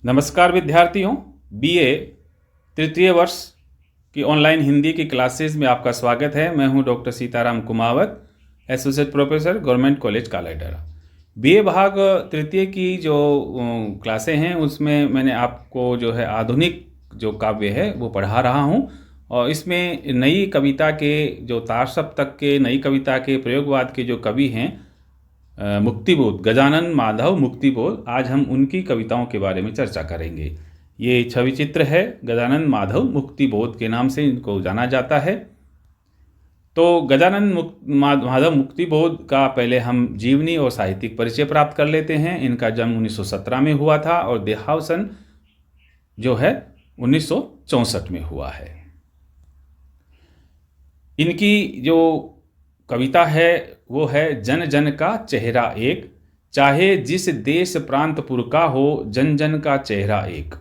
नमस्कार विद्यार्थियों, बीए तृतीय वर्ष की ऑनलाइन हिंदी की क्लासेस में आपका स्वागत है। मैं हूं doctor Sitaram Kumawat, associate professor, government college Kaladera. BA भाग तृतीय की जो क्लासें हैं उसमें मैंने आपको जो है आधुनिक जो काव्य है वो पढ़ा रहा हूं, और इसमें नई कविता के जो तार सप्तक के नई कविता के प्रयोगवाद के जो कवि हैं मुक्तिबोध, गजानन माधव मुक्तिबोध, आज हम उनकी कविताओं के बारे में चर्चा करेंगे। ये छवि चित्र है, गजानन माधव मुक्तिबोध के नाम से इनको जाना जाता है। तो गजानन माधव मुक्तिबोध का पहले हम जीवनी और साहित्यिक परिचय प्राप्त कर लेते हैं। इनका जन्म 1917 में हुआ था और देहावसन जो है 1964 में हुआ है। इनकी जो कविता है वो है जन जन का चेहरा एक, चाहे जिस देश प्रांत पुर का हो, जन जन का चेहरा एक।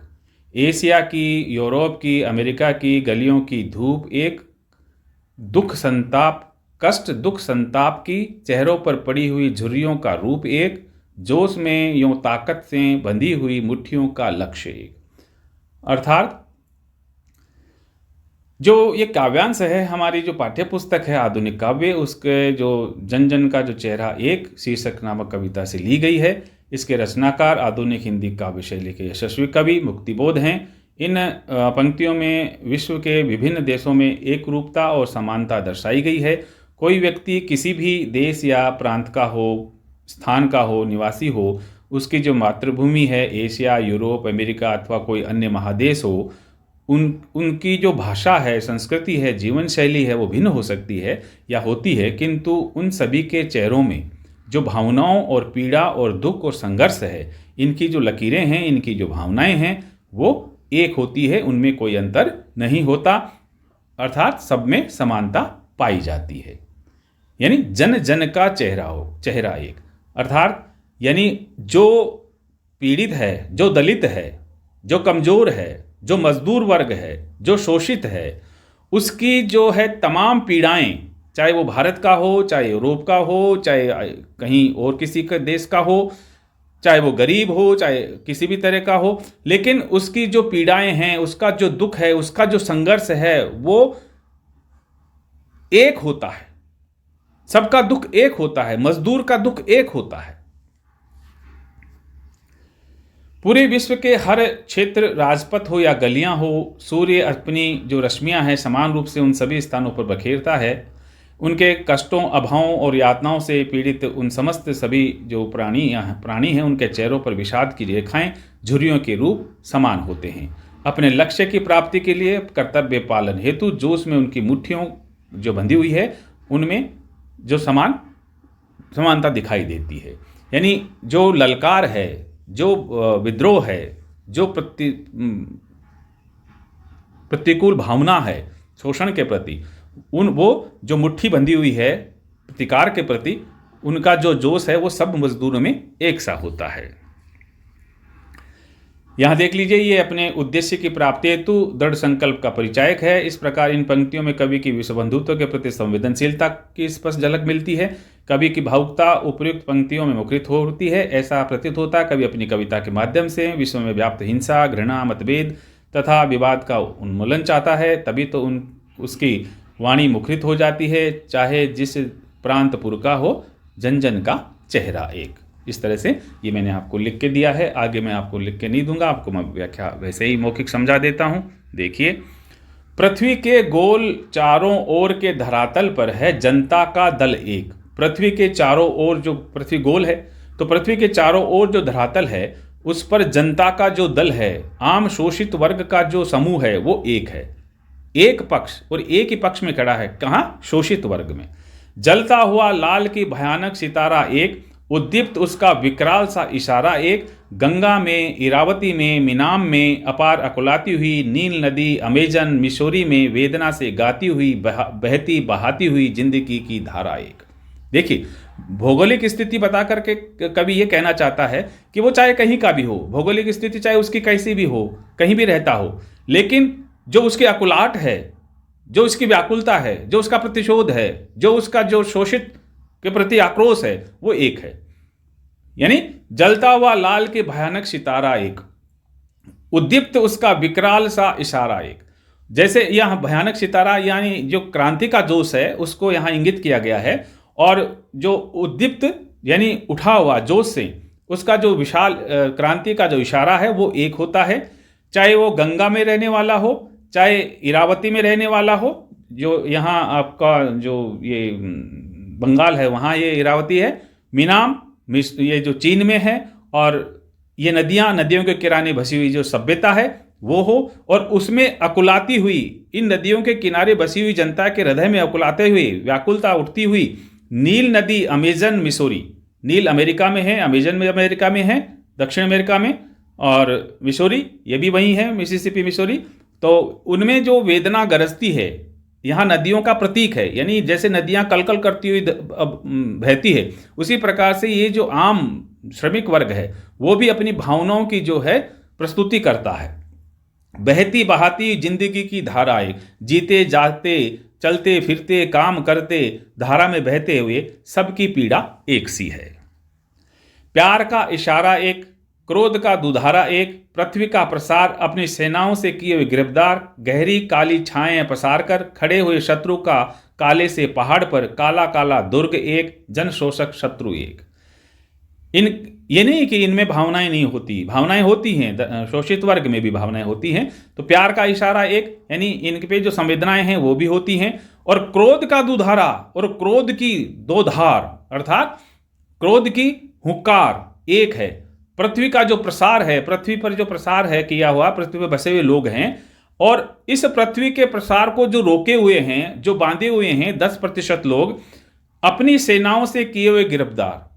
एशिया की, यूरोप की, अमेरिका की गलियों की धूप एक, दुख संताप, कष्ट दुख संताप की चेहरों पर पड़ी हुई झुर्रियों का रूप एक, जोश में यूं ताकत से बंधी हुई मुट्ठियों का लक्ष्य एक। अर्थात जो ये काव्यांश है, हमारी जो पाठ्य पुस्तक है आधुनिक काव्य, उसके जो जन जन का जो चेहरा एक शीर्षक नामक कविता से ली गई है। इसके रचनाकार आधुनिक हिंदी काव्य शैली के यशस्वी कवि मुक्तिबोध हैं। इन पंक्तियों में विश्व के विभिन्न देशों में एक रूपता और समानता दर्शाई गई है। कोई व्यक्ति किसी भी देश या प्रांत का हो, स्थान का हो, निवासी हो, उसकी जो मातृभूमि है एशिया, यूरोप, अमेरिका अथवा कोई अन्य महादेश हो, उनकी जो भाषा है, संस्कृति है, जीवन शैली है, वो भिन्न हो सकती है या होती है, किंतु उन सभी के चेहरों में जो भावनाओं और पीड़ा और दुख और संघर्ष है, इनकी जो लकीरें हैं, इनकी जो भावनाएं हैं, वो एक होती है, उनमें कोई अंतर नहीं होता। अर्थात सब में समानता पाई जाती है। यानी जन जन का चेहरा एक, अर्थात यानी जो पीड़ित है, जो दलित है, जो कमजोर है, जो मजदूर वर्ग है, जो शोषित है, उसकी जो है तमाम पीड़ाएं, चाहे वो भारत का हो, चाहे यूरोप का हो, चाहे कहीं और किसी के देश का हो, चाहे वो गरीब हो, चाहे किसी भी तरह का हो, लेकिन उसकी जो पीड़ाएं हैं, उसका जो दुख है, उसका जो संघर्ष है, वो एक होता है। सबका दुख एक होता है, मजदूर का दुख एक होता है। पूरे विश्व के हर क्षेत्र, राजपथ हो या गलियां हो, सूर्य अपनी जो रश्मियां हैं समान रूप से उन सभी स्थानों पर बखेरता है। उनके कष्टों, अभावों और यातनाओं से पीड़ित उन समस्त सभी जो प्राणी हैं, उनके चेहरों पर विषाद की रेखाएं झुर्रियों के रूप समान होते हैं। अपने लक्ष्य की प्राप्ति के लिए कर्तव्य पालन हेतु जोश में उनकी मुट्ठियों जो बंधी हुई है, उनमें जो समानता दिखाई देती है। यानी जो ललकार है, जो विद्रोह है, जो प्रतिकूल भावना है शोषण के प्रति, वो जो मुट्ठी बंधी हुई है प्रतिकार के प्रति, उनका जो जोश है वो सब मजदूरों में एक सा होता है। यहाँ देख लीजिए, ये अपने उद्देश्य की प्राप्ति हेतु दृढ़ संकल्प का परिचायक है। इस प्रकार इन पंक्तियों में कवि की विश्व बंधुत्व के प्रति संवेदनशीलता की स्पष्ट झलक मिलती है। कवि की भावुकता उपर्युक्त पंक्तियों में मुखरित होती है। ऐसा प्रतीत होता है कवि अपनी कविता के माध्यम से विश्व में व्याप्त हिंसा, घृणा, मतभेद तथा विवाद का उन्मूलन चाहता है। तभी तो उसकी वाणी मुखरित हो जाती है, चाहे जिस प्रांत पुर का हो, जन जन का चेहरा एक। इस तरह से ये मैंने आपको लिख के दिया है। आगे मैं आपको लिख के नहीं दूंगा, आपको मैं व्याख्या वैसे ही मौखिक समझा देता हूँ। देखिए, पृथ्वी के गोल चारों ओर के धरातल पर है जनता का दल एक। पृथ्वी के चारों ओर, जो पृथ्वी गोल है तो पृथ्वी के चारों ओर जो धरातल है उस पर जनता का जो दल है, आम शोषित वर्ग का जो समूह है, वो एक है। एक पक्ष और एक ही पक्ष में खड़ा है। कहाँ? शोषित वर्ग में। जलता हुआ लाल की भयानक सितारा एक, उद्दीप्त उसका विकराल सा इशारा एक। गंगा में, इरावती में, मिनाम में अपार अकुलाती हुई नील नदी, अमेजन, मिशोरी में वेदना से गाती हुई बहती बहाती हुई जिंदगी की धारा एक। देखिए, भौगोलिक स्थिति बता करके कवि ये कहना चाहता है कि वो चाहे कहीं का भी हो, भौगोलिक स्थिति चाहे उसकी कैसी भी हो, कहीं भी रहता हो, लेकिन जो उसके अकुलाट है, जो उसकी व्याकुलता है, जो उसका प्रतिशोध है, जो उसका जो शोषित के प्रति आक्रोश है, वो एक है। यानी जलता हुआ लाल के भयानक सितारा एक, उद्दीप्त उसका विकराल सा इशारा एक। जैसे यह भयानक सितारा यानी जो क्रांति का जोश है उसको यहाँ इंगित किया गया है, और जो उद्दीप्त यानी उठा हुआ जोश से उसका जो विशाल क्रांति का जो इशारा है वो एक होता है। चाहे वो गंगा में रहने वाला हो, चाहे इरावती में रहने वाला हो, जो यहाँ आपका जो ये बंगाल है वहाँ ये इरावती है, मीनाम ये जो चीन में है, और ये नदियों के किनारे बसी हुई जो सभ्यता है वो हो, और उसमें अकुलाती हुई इन नदियों के किनारे बसी हुई जनता के हृदय में अकुलाते हुए व्याकुलता उठती हुई नील नदी अमेजन मिसोरी, नील अमेरिका में है, अमेजन में अमेरिका में है, दक्षिण अमेरिका में, और मिसोरी ये भी वही है, मिसिसिपी मिसोरी। तो उनमें जो वेदना गरजती है यहाँ नदियों का प्रतीक है, यानी जैसे नदियाँ कलकल करती हुई बहती है, उसी प्रकार से ये जो आम श्रमिक वर्ग है वो भी अपनी भावनाओं की जो है प्रस्तुति करता है। बहती बहाती जिंदगी की धारा एक, जीते जाते चलते फिरते काम करते धारा में बहते हुए सबकी पीड़ा एक सी है। प्यार का इशारा एक, क्रोध का दुधारा एक, पृथ्वी का प्रसार अपनी सेनाओं से किए हुए गिरफ्तार, गहरी काली छाएं पसार कर खड़े हुए शत्रु का काले से पहाड़ पर काला काला दुर्ग एक, जन शोषक शत्रु एक। ये नहीं कि इनमें भावनाएं नहीं होती, भावनाएं होती हैं, शोषित वर्ग में भी भावनाएं होती हैं। तो प्यार का इशारा एक, यानी इनके पे जो संवेदनाएं हैं वो भी होती हैं। और क्रोध का दुधारा और क्रोध की दो धार, अर्थात क्रोध की हुंकार एक है। पृथ्वी का जो प्रसार है, पृथ्वी पर जो प्रसार है किया हुआ, पृथ्वी पर बसे हुए लोग हैं, और इस पृथ्वी के प्रसार को जो रोके हुए हैं, जो बांधे हुए हैं 10% लोग अपनी सेनाओं से किए हुए गिरफ्तार,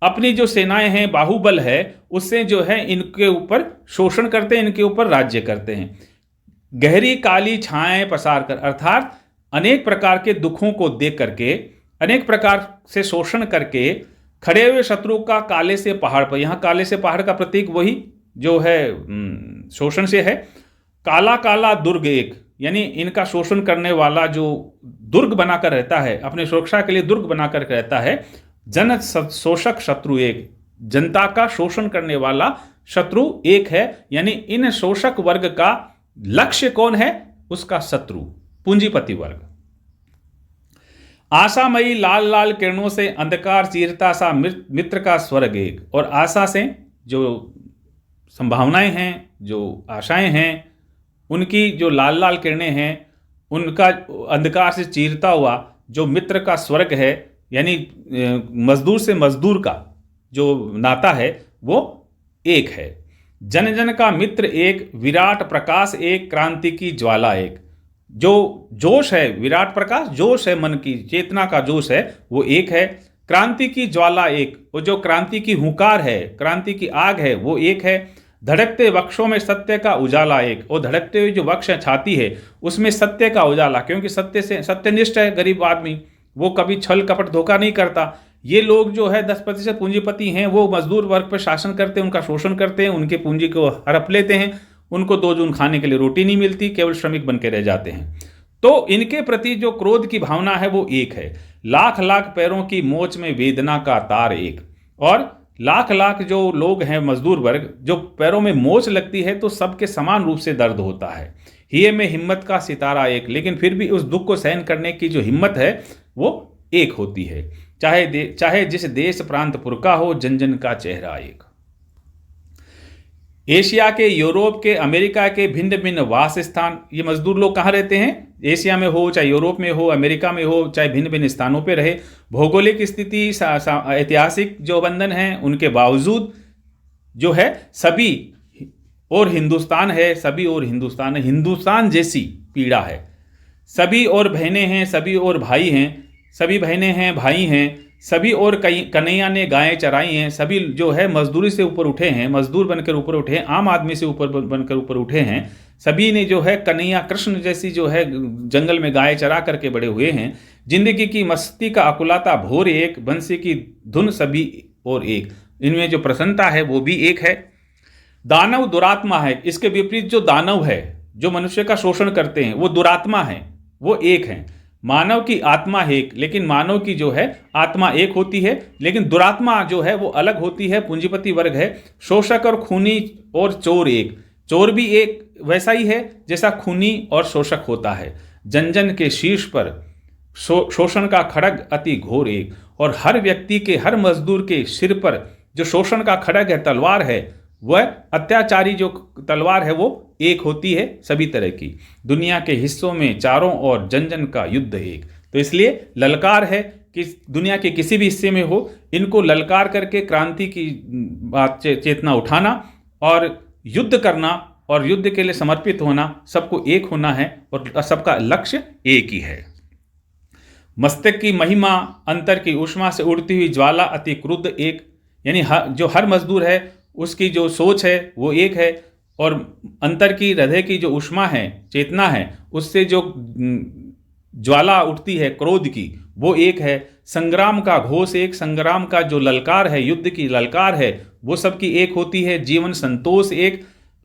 अपनी जो सेनाएं हैं, बाहुबल है, उससे जो है इनके ऊपर शोषण करते हैं, इनके ऊपर राज्य करते हैं। गहरी काली छाएं पसार कर, अर्थात अनेक प्रकार के दुखों को देख करके, अनेक प्रकार से शोषण करके खड़े हुए शत्रु का काले से पहाड़ पर, यहाँ काले से पहाड़ का प्रतीक वही जो है शोषण से है। काला काला दुर्ग एक, यानी इनका शोषण करने वाला जो दुर्ग बनाकर रहता है, अपनी सुरक्षा के लिए दुर्ग बनाकर रहता है। जन शोषक शत्रु एक, जनता का शोषण करने वाला शत्रु एक है, यानी इन शोषक वर्ग का लक्ष्य कौन है? उसका शत्रु पूंजीपति वर्ग। आशामयी लाल लाल किरणों से अंधकार चीरता सा मित्र का स्वर्ग एक, और आशा से जो संभावनाएं हैं, जो आशाएं हैं, उनकी जो लाल लाल किरणें हैं, उनका अंधकार से चीरता हुआ जो मित्र का स्वर्ग है, यानी मजदूर से मजदूर का जो नाता है वो एक है। जन जन का मित्र एक, विराट प्रकाश एक, क्रांति की ज्वाला एक। जो जोश है, विराट प्रकाश जोश है, मन की चेतना का जोश है, वो एक है। क्रांति की ज्वाला एक, वो जो क्रांति की हुंकार है, क्रांति की आग है, वो एक है। धड़कते वक्षों में सत्य का उजाला एक, और धड़कते हुए जो वक्ष छाती है उसमें सत्य का उजाला, क्योंकि सत्यनिष्ठ है गरीब आदमी, वो कभी छल कपट धोखा नहीं करता। ये लोग जो है 10% पूंजीपति हैं, वो मजदूर वर्ग पर शासन करते हैं, उनका शोषण करते हैं, उनके पूंजी को हड़प लेते हैं, उनको 2 जून खाने के लिए रोटी नहीं मिलती, केवल श्रमिक बन के रह जाते हैं। तो इनके प्रति जो क्रोध की भावना है वो एक है। लाख लाख पैरों की मोच में वेदना का तार एक, और लाख लाख जो लोग हैं मजदूर वर्ग, जो पैरों में मोच लगती है तो सबके समान रूप से दर्द होता है। हिये में हिम्मत का सितारा एक, लेकिन फिर भी उस दुख को सहन करने की जो हिम्मत है वो एक होती है। चाहे जिस देश प्रांत पुर का हो, जन जन का चेहरा एक। एशिया के, यूरोप के, अमेरिका के भिन्न भिन्न वास स्थान, ये मजदूर लोग कहाँ रहते हैं? एशिया में हो, चाहे यूरोप में हो, अमेरिका में हो, चाहे भिन्न भिन्न स्थानों पे रहे। भौगोलिक स्थिति, ऐतिहासिक जो बंधन हैं, उनके बावजूद जो है सभी और हिंदुस्तान है, सभी और हिंदुस्तान है, हिंदुस्तान जैसी पीड़ा है। सभी और बहनें हैं, सभी और भाई हैं, सभी बहनें हैं, भाई हैं, सभी और कन्हैया ने गायें चराई हैं, सभी जो है मजदूरी से ऊपर उठे हैं, मजदूर बनकर ऊपर उठे हैं, आम आदमी से ऊपर बनकर ऊपर उठे हैं। सभी ने जो है कन्हैया कृष्ण जैसी जो है जंगल में गाय चरा करके बड़े हुए हैं। जिंदगी की मस्ती का अकुलाता भोर एक, बंसी की धुन सभी और एक, इनमें जो प्रसन्नता है वो भी एक है। दानव दुरात्मा है, इसके विपरीत जो दानव है, जो मनुष्य का शोषण करते हैं, वो दुरात्मा है, वो एक हैं। मानव की आत्मा एक, लेकिन मानव की जो है आत्मा एक होती है, लेकिन दुरात्मा जो है वो अलग होती है, पूंजीपति वर्ग है। शोषक और खूनी और चोर एक, चोर भी एक वैसा ही है जैसा खूनी और शोषक होता है। जन जन के शीर्ष पर शोषण का खड़ग अति घोर एक, और हर व्यक्ति के, हर मजदूर के सिर पर जो शोषण का खड़ग है, तलवार है, वह अत्याचारी जो तलवार है वो एक होती है सभी तरह की। दुनिया के हिस्सों में चारों ओर जन जन का युद्ध एक। तो इसलिए ललकार है कि दुनिया के किसी भी हिस्से में हो, इनको ललकार करके क्रांति की चेतना उठाना और युद्ध करना और युद्ध के लिए समर्पित होना, सबको एक होना है और सबका लक्ष्य एक ही है। मस्तक की महिमा अंतर की उष्मा से उड़ती हुई ज्वाला अति क्रुद्ध एक, यानी जो हर मजदूर है उसकी जो सोच है वो एक है, और अंतर की, हृदय की जो उष्मा है, चेतना है, उससे जो ज्वाला उठती है क्रोध की, वो एक है। संग्राम का घोष एक, संग्राम का जो ललकार है, युद्ध की ललकार है, वो सबकी एक होती है। जीवन संतोष एक,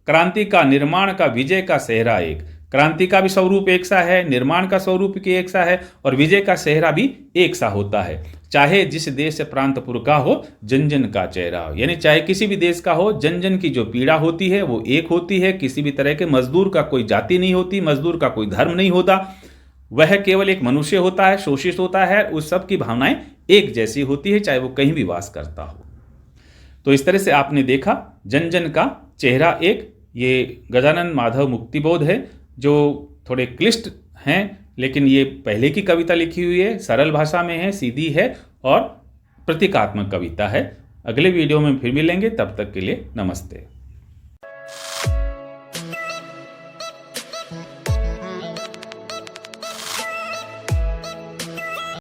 क्रांति का, निर्माण का, विजय का सेहरा एक। क्रांति का भी स्वरूप एक सा है, निर्माण का स्वरूप भी एक सा है, और विजय का सेहरा भी एक सा होता है। चाहे जिस देश प्रांतपुर का हो, जन जन का चेहरा हो, यानी चाहे किसी भी देश का हो, जन जन की जो पीड़ा होती है वो एक होती है। किसी भी तरह के मजदूर का कोई जाति नहीं होती, मजदूर का कोई धर्म नहीं होता, वह केवल एक मनुष्य होता है, शोषित होता है। उस सब की भावनाएं एक जैसी होती है, चाहे वो कहीं भी वास करता हो। तो इस तरह से आपने देखा जन जन का चेहरा एक, ये गजानन माधव मुक्तिबोध है, जो थोड़े क्लिष्ट हैं, लेकिन ये पहले की कविता लिखी हुई है, सरल भाषा में है, सीधी है और प्रतीकात्मक कविता है। अगले वीडियो में फिर मिलेंगे, तब तक के लिए नमस्ते।